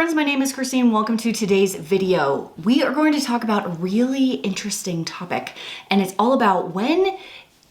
friends, my name is Christine. Welcome to today's video. We are going to talk about a really interesting topic, and it's all about when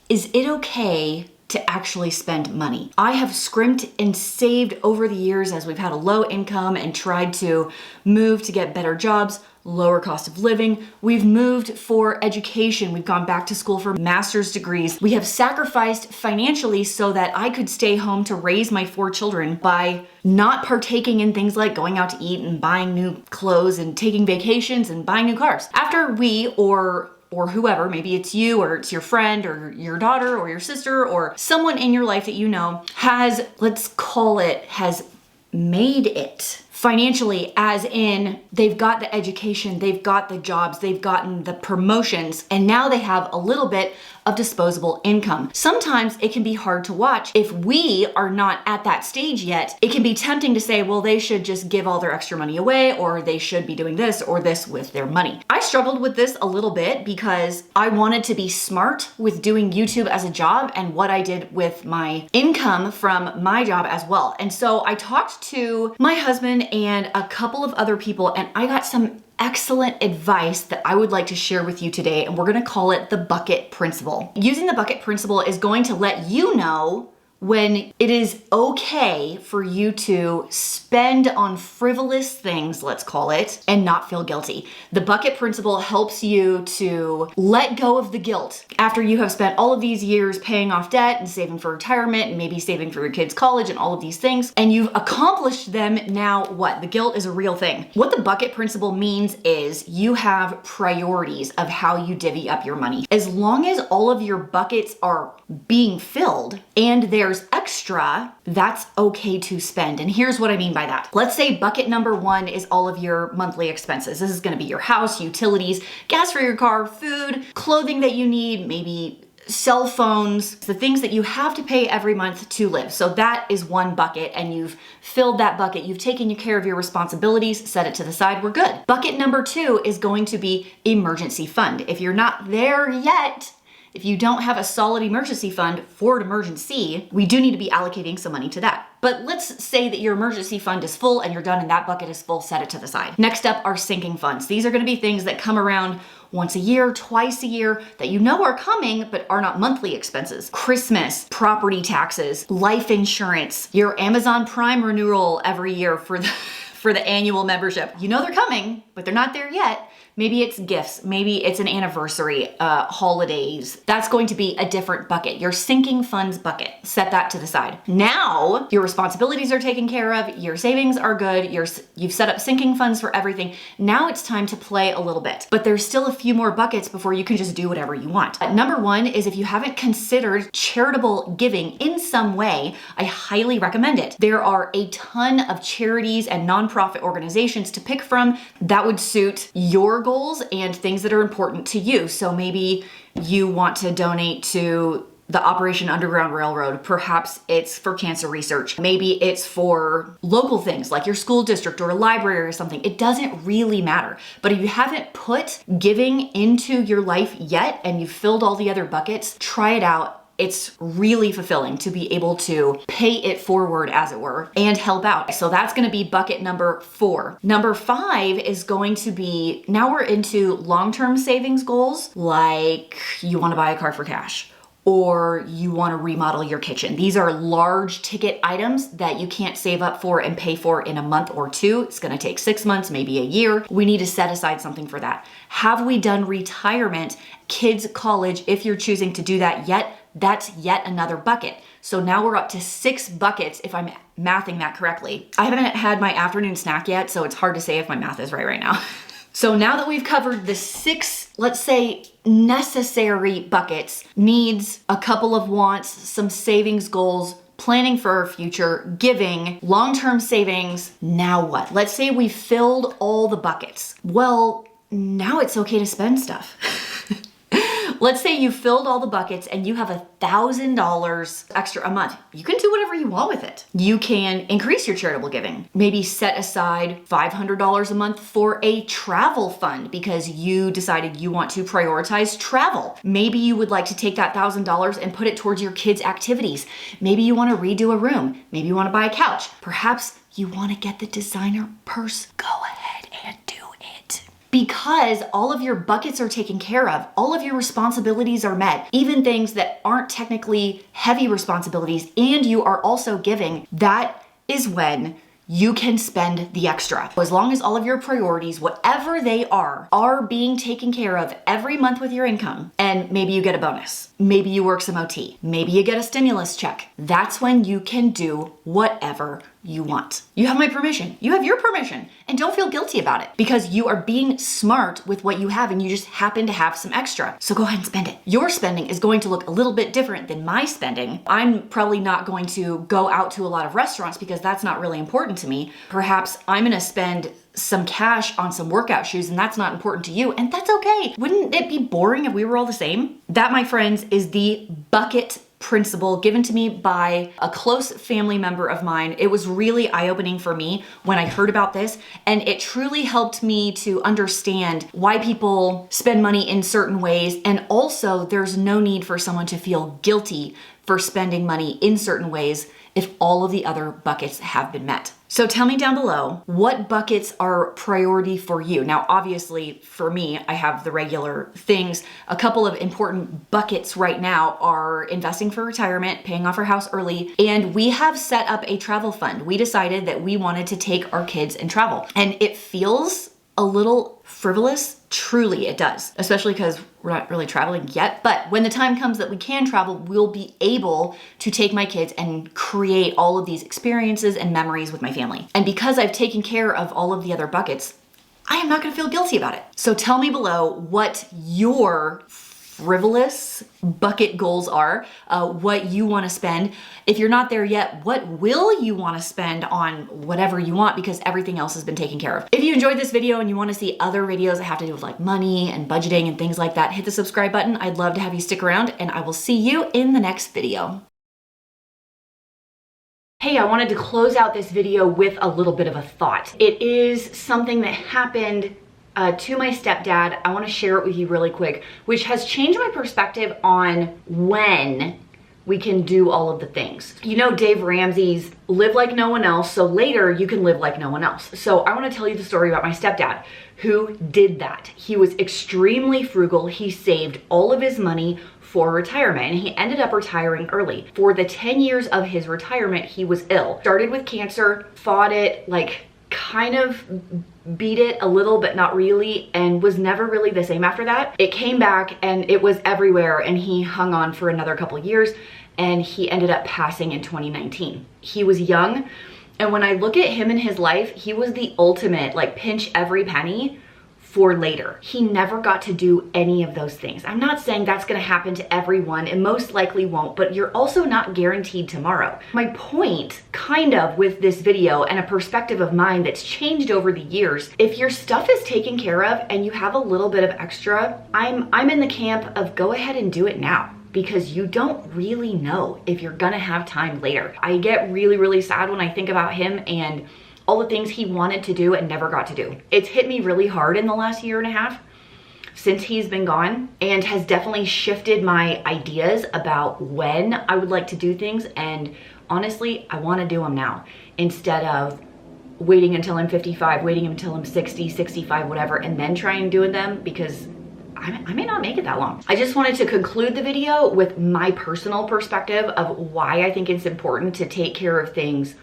is it okay to actually spend money. I have scrimped and saved over the years as we've had a low income and tried to move to get better jobs, lower cost of living. We've moved for education. We've gone back to school for master's degrees. We have sacrificed financially so that I could stay home to raise my 4 children by not partaking in things like going out to eat and buying new clothes and taking vacations and buying new cars. After we or whoever, maybe it's you or it's your friend or your daughter or your sister or someone in your life that you know has, let's call it, has made it financially, as in they've got the education, they've got the jobs, they've gotten the promotions, and now they have a little bit of disposable income. Sometimes it can be hard to watch. If we are not at that stage yet, it can be tempting to say, well, they should just give all their extra money away, or they should be doing this or this with their money. I struggled with this a little bit because I wanted to be smart with doing YouTube as a job and what I did with my income from my job as well. And so I talked to my husband and a couple of other people, and I got some excellent advice that I would like to share with you today, and we're gonna call it the bucket principle. Using the bucket principle is going to let you know when it is okay for you to spend on frivolous things, let's call it, and not feel guilty. The bucket principle helps you to let go of the guilt after you have spent all of these years paying off debt and saving for retirement and maybe saving for your kids' college and all of these things, and you've accomplished them. Now what? The guilt is a real thing. What the bucket principle means is you have priorities of how you divvy up your money. As long as all of your buckets are being filled and there's extra, that's okay to spend. And here's what I mean by that. Let's say bucket number 1 is all of your monthly expenses. This is going to be your house, utilities, gas for your car, food, clothing that you need, maybe cell phones, the things that you have to pay every month to live. So that is one bucket, and you've filled that bucket. You've taken care of your responsibilities, set it to the side, we're good. Bucket number 2 is going to be emergency fund. If you're not there yet, if you don't have a solid emergency fund for an emergency, we do need to be allocating some money to that. But let's say that your emergency fund is full and you're done and that bucket is full, set it to the side. Next up are sinking funds. These are gonna be things that come around once a year, twice a year, that you know are coming but are not monthly expenses. Christmas, property taxes, life insurance, your Amazon Prime renewal every year for the annual membership. You know they're coming, but they're not there yet. Maybe it's gifts, maybe it's an anniversary, holidays. That's going to be a different bucket. Your sinking funds bucket, set that to the side. Now your responsibilities are taken care of, your savings are good, you've set up sinking funds for everything. Now it's time to play a little bit, but there's still a few more buckets before you can just do whatever you want. Number 1 is if you haven't considered charitable giving in some way, I highly recommend it. There are a ton of charities and nonprofit organizations to pick from that would suit your goals and things that are important to you. So maybe you want to donate to the Operation Underground Railroad. Perhaps it's for cancer research. Maybe it's for local things like your school district or a library or something. It doesn't really matter. But if you haven't put giving into your life yet and you've filled all the other buckets, try it out. It's really fulfilling to be able to pay it forward, as it were, and help out. So that's going to be bucket number 4. Number 5 is going to be, now we're into long-term savings goals, like you want to buy a car for cash, or you want to remodel your kitchen. These are large ticket items that you can't save up for and pay for in a month or 2. It's going to take 6 months, maybe a year. We need to set aside something for that. Have we done retirement, kids' college? If you're choosing to do that yet, that's yet another bucket. So now we're up to 6 buckets if I'm mathing that correctly. I haven't had my afternoon snack yet, so it's hard to say if my math is right now. So now that we've covered the 6, let's say, necessary buckets, needs, a couple of wants, some savings goals, planning for our future, giving, long-term savings, now what? Let's say we filled all the buckets. Well, now it's okay to spend stuff. Let's say you filled all the buckets and you have $1,000 extra a month. You can do whatever you want with it. You can increase your charitable giving. Maybe set aside $500 a month for a travel fund because you decided you want to prioritize travel. Maybe you would like to take that $1,000 and put it towards your kids' activities. Maybe you want to redo a room. Maybe you want to buy a couch. Perhaps you want to get the designer purse, go ahead and do it. Because all of your buckets are taken care of, all of your responsibilities are met, even things that aren't technically heavy responsibilities, and you are also giving, that is when you can spend the extra. As long as all of your priorities, whatever they are being taken care of every month with your income, and maybe you get a bonus, maybe you work some OT, maybe you get a stimulus check, that's when you can do whatever you want. You have my permission. You have your permission. And don't feel guilty about it because you are being smart with what you have and you just happen to have some extra. So go ahead and spend it. Your spending is going to look a little bit different than my spending. I'm probably not going to go out to a lot of restaurants because that's not really important to me. Perhaps I'm gonna spend some cash on some workout shoes and that's not important to you, and that's okay. Wouldn't it be boring if we were all the same? That, my friends, is the bucket principle given to me by a close family member of mine. It was really eye-opening for me when I heard about this, and it truly helped me to understand why people spend money in certain ways, and also there's no need for someone to feel guilty for spending money in certain ways if all of the other buckets have been met. So tell me down below, what buckets are priority for you? Now, obviously for me, I have the regular things. A couple of important buckets right now are investing for retirement, paying off our house early, and we have set up a travel fund. We decided that we wanted to take our kids and travel, and it feels a little frivolous. Truly it does, especially because we're not really traveling yet. But when the time comes that we can travel, we'll be able to take my kids and create all of these experiences and memories with my family. And because I've taken care of all of the other buckets, I am not gonna feel guilty about it. So tell me below what your frivolous bucket goals are, what you want to spend. If you're not there yet, what will you want to spend on whatever you want, because everything else has been taken care of. If you enjoyed this video and you want to see other videos that have to do with like money and budgeting and things like that, hit the subscribe button. I'd love to have you stick around, and I will see you in the next video. Hey, I wanted to close out this video with a little bit of a thought. It is something that happened to my stepdad. I want to share it with you really quick, which has changed my perspective on when we can do all of the things. You know, Dave Ramsey's live like no one else, so later you can live like no one else. So I want to tell you the story about my stepdad who did that. He was extremely frugal. He saved all of his money for retirement, and he ended up retiring early. For the 10 years of his retirement, he was ill. Started with cancer, fought it, like kind of beat it a little, but not really, and was never really the same after that. It came back and it was everywhere, and he hung on for another couple of years, and he ended up passing in 2019. He was young, and when I look at him in his life, he was the ultimate, like, pinch every penny for later. He never got to do any of those things. I'm not saying that's gonna happen to everyone, and most likely won't, but you're also not guaranteed tomorrow. My point, kind of, with this video and a perspective of mine that's changed over the years, if your stuff is taken care of and you have a little bit of extra, I'm in the camp of go ahead and do it now, because you don't really know if you're gonna have time later. I get really, really sad when I think about him and all the things he wanted to do and never got to do. It's hit me really hard in the last year and a half since he's been gone, and has definitely shifted my ideas about when I would like to do things. And honestly, I want to do them now instead of waiting until I'm 55, waiting until I'm 60, 65, whatever, and then trying doing them, because I may not make it that long. I just wanted to conclude the video with my personal perspective of why I think it's important to take care of things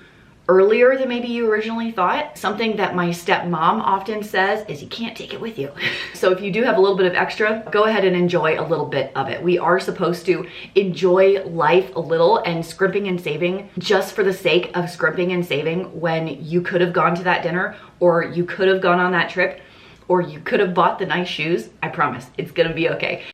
earlier than maybe you originally thought. Something that my stepmom often says is you can't take it with you. So if you do have a little bit of extra, go ahead and enjoy a little bit of it. We are supposed to enjoy life a little, and scrimping and saving just for the sake of scrimping and saving when you could have gone to that dinner, or you could have gone on that trip, or you could have bought the nice shoes. I promise it's gonna be okay.